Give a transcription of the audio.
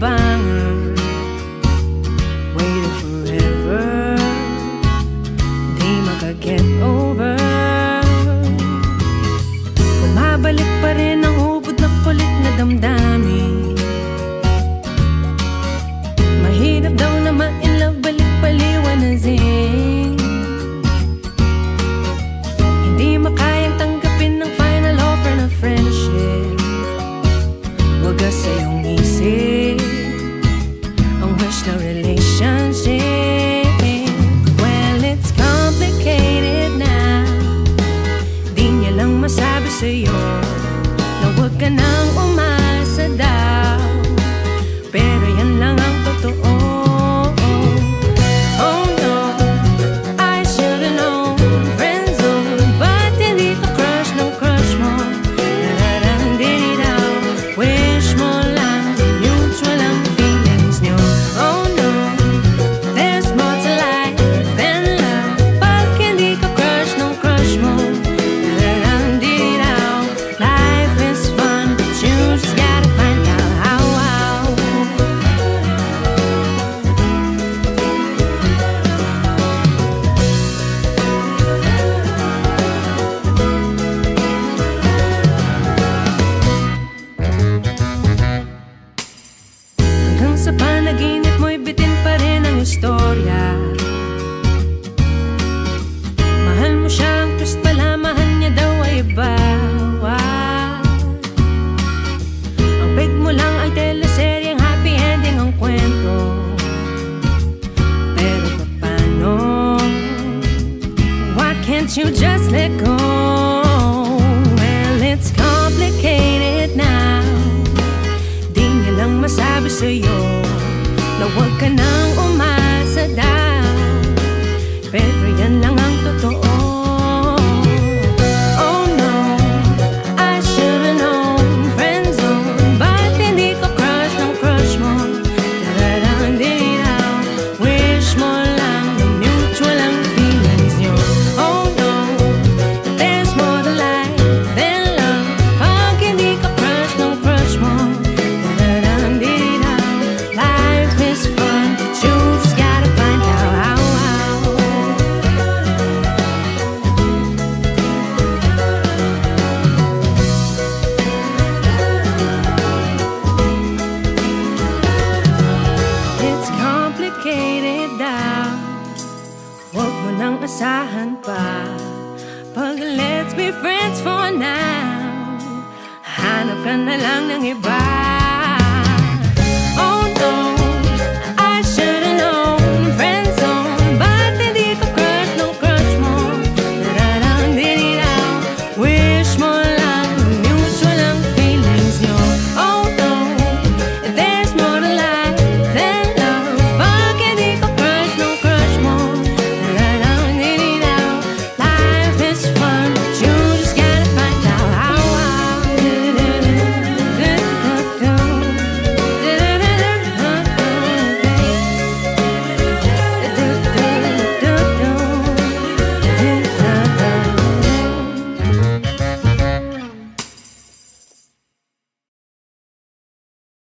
libangan, waiting forever, di maka-get over. Bumabalik pa rin ang hubod na kulit na damdamin. Mahirap daw na ma-inlove, balik paliwanagin. Hindi makayang tanggapin ng final offer na friendship. Wagas sa iyong isip ang wish na relationship. Well, it's complicated now. Di niya lang masabi sa'yo na huwag ka nang umasa daw, pero yan lang ang totoo. Oh no, I should've known. Friend zone, ba't hindi ka crush ng crush mo? Dararang-diri-daw, wish mo lang mutual ang feelings nyo. Oh no, there's more to life than love. Pag hindi ka crush ng crush mo, dararang-diri-daw, life is fun, but you just gotta find out how. Hanggang sa panaginip mo'y bitin pa rin ang istorya. Mahal mo siya, ang twist pala, mahal niya daw ay iba. Ang big mo lang ay teleseryeng happy ending ang kwento. Pero paano? Why can't you just let go? Well, it's complicated now. Di niya lang masabi sa'yo na huwag ka nang umasa daw, pero yan lang ang totoo. Oh no, I should've known. Friend zone, ba't hindi ka crush ng crush mo? Dararang-diri-daw, wish mo lang na mutual ang feelings nyo. Oh no, there's more to life than love. Pag hindi ka crush ng crush mo, dararang-diri-daw, life is fun, but you just gotta find out how. It's complicated daw, huwag mo nang asahan pa. Pag let's be friends for now, hanap ka na lang ng iba.